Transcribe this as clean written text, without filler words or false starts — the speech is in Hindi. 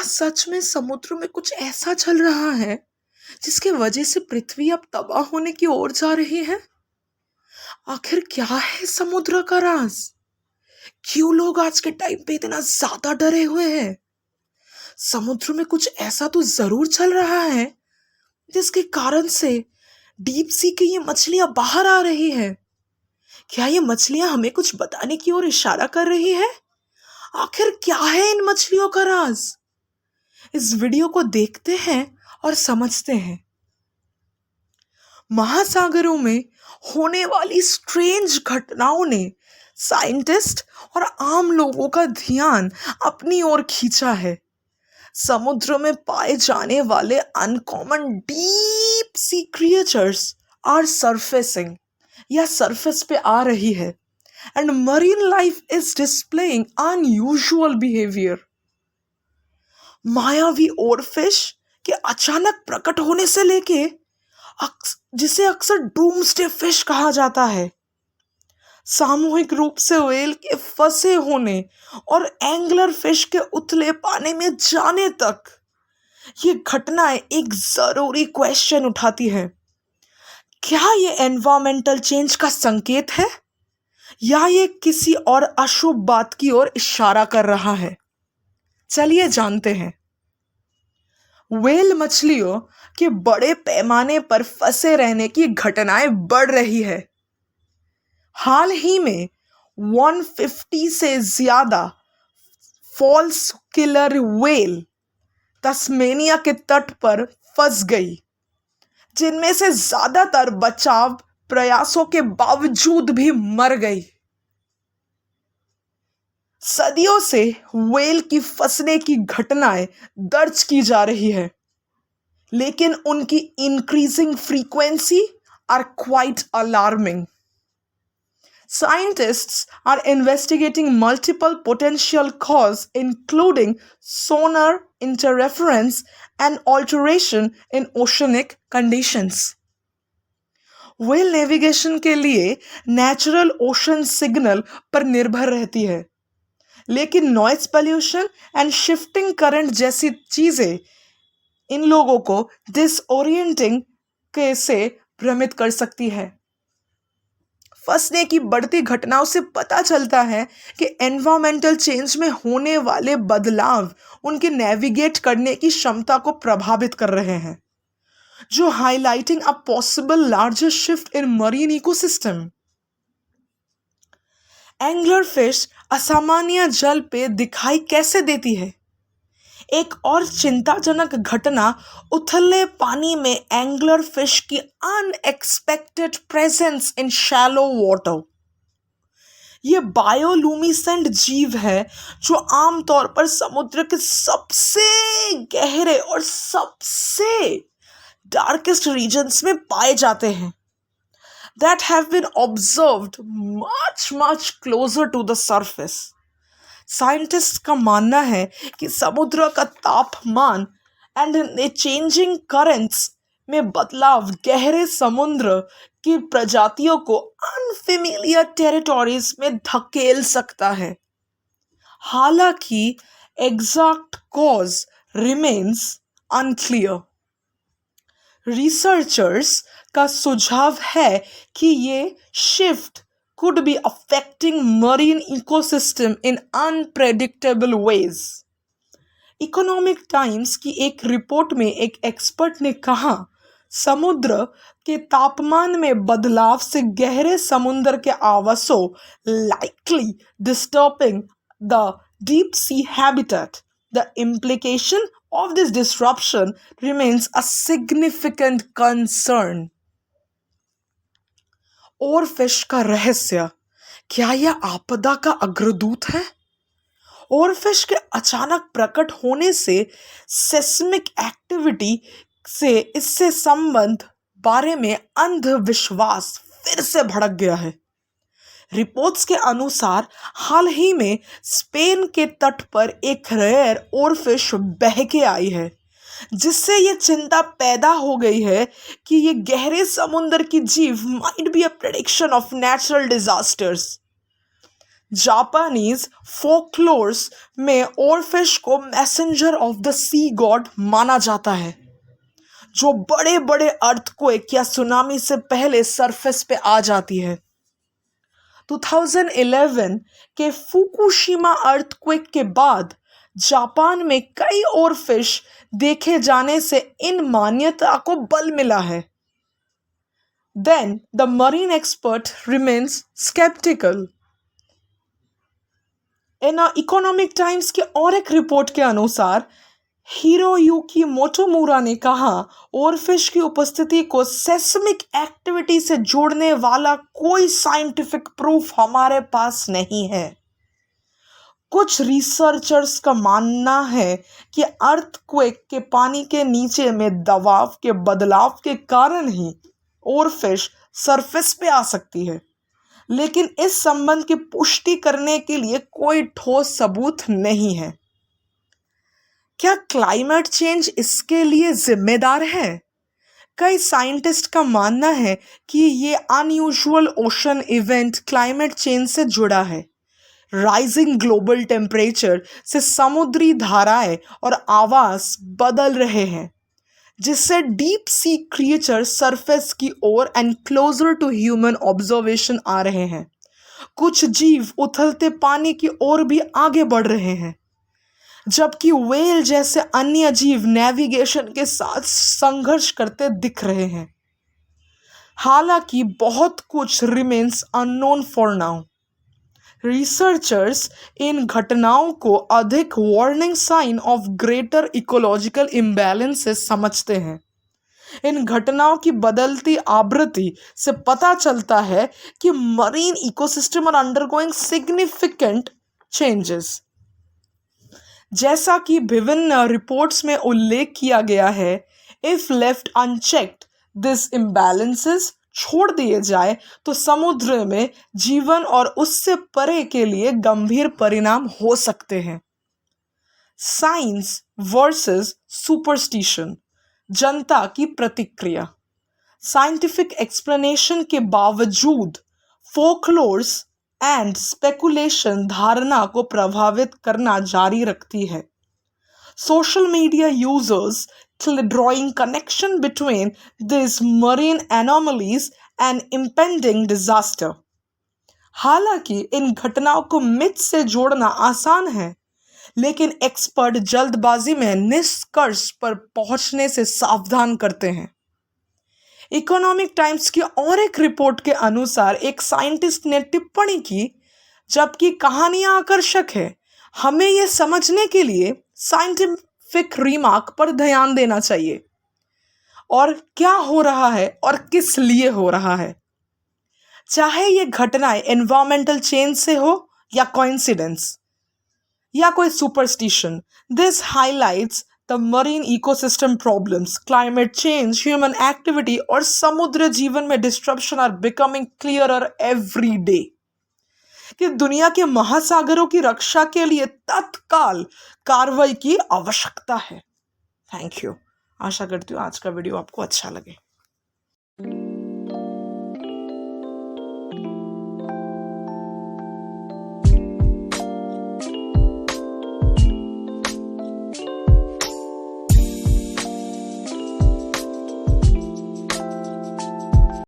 सच में समुद्र में कुछ ऐसा चल रहा है जिसकी वजह से पृथ्वी अब तबाह होने की ओर जा रही है। आखिर क्या है समुद्र का राज? क्यों लोग आज के टाइम पे इतना ज्यादा डरे हुए हैं? समुद्र में कुछ ऐसा तो जरूर चल रहा है जिसके कारण से डीप सी की ये मछलियां बाहर आ रही है। क्या ये मछलियां हमें कुछ बताने की ओर इशारा कर रही है? आखिर क्या है इन मछलियों का राज? इस वीडियो को देखते हैं और समझते हैं। महासागरों में होने वाली स्ट्रेंज घटनाओं ने साइंटिस्ट और आम लोगों का ध्यान अपनी ओर खींचा है। समुद्र में पाए जाने वाले uncommon deep sea creatures are surfacing या सरफेस पे आ रही है and marine life is displaying unusual behaviour. मायावी ओरफिश के अचानक प्रकट होने से लेके जिसे अक्सर डूम्सडे फिश कहा जाता है, सामूहिक रूप से व्हेल के फंसे होने और एंगलर फिश के उथले पानी में जाने तक, ये घटनाएं एक जरूरी क्वेश्चन उठाती है। क्या ये एनवायरमेंटल चेंज का संकेत है या ये किसी और अशुभ बात की ओर इशारा कर रहा है? चलिए जानते हैं। व्हेल मछलियों के बड़े पैमाने पर फंसे रहने की घटनाएं बढ़ रही है। हाल ही में 150 से ज्यादा फॉल्स किलर व्हेल तस्मेनिया के तट पर फंस गई, जिनमें से ज्यादातर बचाव प्रयासों के बावजूद भी मर गई। सदियों से व्हेल की फंसने की घटनाएं दर्ज की जा रही है, लेकिन उनकी increasing frequency are quite alarming. Scientists are investigating multiple potential causes, including sonar interference and alteration in oceanic conditions. Whale navigation के लिए नेचुरल ओशन सिग्नल पर निर्भर रहती है, लेकिन noise pollution and shifting current जैसी चीजें इन लोगों को डिसओरिएंटिंग के से भ्रमित कर सकती है। फंसने की बढ़ती घटनाओं से पता चलता है कि एनवायरमेंटल चेंज में होने वाले बदलाव उनके नेविगेट करने की क्षमता को प्रभावित कर रहे हैं, जो highlighting a possible larger shift in marine ecosystem. Angler fish असामान्य जल पे दिखाई कैसे देती है? एक और चिंताजनक घटना उथले पानी में एंगलर फिश की unexpected presence in shallow water. ये बायोलूमिसेंट जीव है जो आमतौर पर समुद्र के सबसे गहरे और सबसे डार्केस्ट रीजन्स में पाए जाते हैं, that have been observed much closer to the surface. Scientist का मानना है कि समुद्र का तापमान एंड चेंजिंग करंट्स में बदलाव गहरे समुद्र की प्रजातियों को अनफेमिलियर टेरिटोरीज में धकेल सकता है। हालांकि exact cause remains unclear. Researchers का सुझाव है कि ये shift could be affecting marine ecosystem in unpredictable ways. Economic times की एक रिपोर्ट में एक एक्सपर्ट ने कहा, समुद्र के तापमान में बदलाव से गहरे समुद्र के आवासों likely disturbing the deep sea habitat. The implication of this disruption remains a significant concern. Oarfish का रहस्य, क्या यह आपदा का अग्रदूत है? ओरफिश के अचानक प्रकट होने से सेस्मिक एक्टिविटी से इससे संबंध बारे में अंधविश्वास फिर से भड़क गया है। रिपोर्ट्स के अनुसार हाल ही में स्पेन के तट पर एक रेयर ओरफिश बह के आई है, जिससे ये चिंता पैदा हो गई है कि ये गहरे समुद्र की जीव might be a prediction of natural disasters. Japanese folklores में ओरफिश को messenger of the sea god माना जाता है, जो बड़े बड़े अर्थक्वेक या सुनामी से पहले सरफेस पे आ जाती है। 2011 के फुकुशिमा अर्थक्वेक के बाद जापान में कई और फिश देखे जाने से इन मान्यता को बल मिला है। Then the marine expert remains skeptical. In economic times के और एक रिपोर्ट के अनुसार हिरोयुकी मोटोमुरा ने कहा, ओरफिश की उपस्थिति को सेस्मिक एक्टिविटी से जोड़ने वाला कोई साइंटिफिक प्रूफ हमारे पास नहीं है। कुछ रिसर्चर्स का मानना है कि अर्थक्वेक के पानी के नीचे में दबाव के बदलाव के कारण ही ओरफिश सरफेस पे आ सकती है, लेकिन इस संबंध की पुष्टि करने के लिए कोई ठोस सबूत नहीं है। क्या क्लाइमेट चेंज इसके लिए जिम्मेदार है? कई साइंटिस्ट का मानना है कि ये unusual ocean event climate change से जुड़ा है। राइजिंग ग्लोबल टेम्परेचर से समुद्री धाराएं और आवास बदल रहे हैं, जिससे डीप सी क्रिएचर सरफेस की ओर and closer to human observation आ रहे हैं। कुछ जीव उथलते पानी की ओर भी आगे बढ़ रहे हैं, जबकि व्हेल जैसे अन्य जीव नेविगेशन के साथ संघर्ष करते दिख रहे हैं। हालांकि बहुत कुछ remains unknown for now. Researchers इन घटनाओं को अधिक warning sign of greater ecological imbalances समझते हैं। इन घटनाओं की बदलती आवृत्ति से पता चलता है कि marine ecosystem are undergoing significant changes. जैसा कि विभिन्न रिपोर्ट्स में उल्लेख किया गया है, if left unchecked this imbalances छोड़ दिए जाए तो समुद्र में जीवन और उससे परे के लिए गंभीर परिणाम हो सकते हैं। साइंस वर्सेस सुपरस्टिशन, जनता की प्रतिक्रिया। साइंटिफिक एक्सप्लेनेशन के बावजूद फोकलोर्स एंड स्पेकुलेशन धारणा को प्रभावित करना जारी रखती है। Social media users drawing connection between these marine anomalies and impending disaster. हालांकि इन घटनाओं को मिथ से जोड़ना आसान है, लेकिन एक्सपर्ट जल्दबाजी में निष्कर्ष पर पहुंचने से सावधान करते हैं। इकोनॉमिक टाइम्स की और एक रिपोर्ट के अनुसार एक साइंटिस्ट ने टिप्पणी की, जबकि कहानियां आकर्षक है, हमें यह समझने के लिए साइंटिफिक रिमार्क पर ध्यान देना चाहिए और क्या हो रहा है और किस लिए हो रहा है। चाहे ये घटनाएं एनवायरमेंटल चेंज से हो या कोइंसिडेंस या कोई superstition, this highlights the marine ecosystem problems, climate change, human activity और समुद्र जीवन में disruption are becoming clearer every day कि दुनिया के महासागरों की रक्षा के लिए तत्काल कार्रवाई की आवश्यकता है। Thank you. आशा करती हूँ आज का वीडियो आपको अच्छा लगे।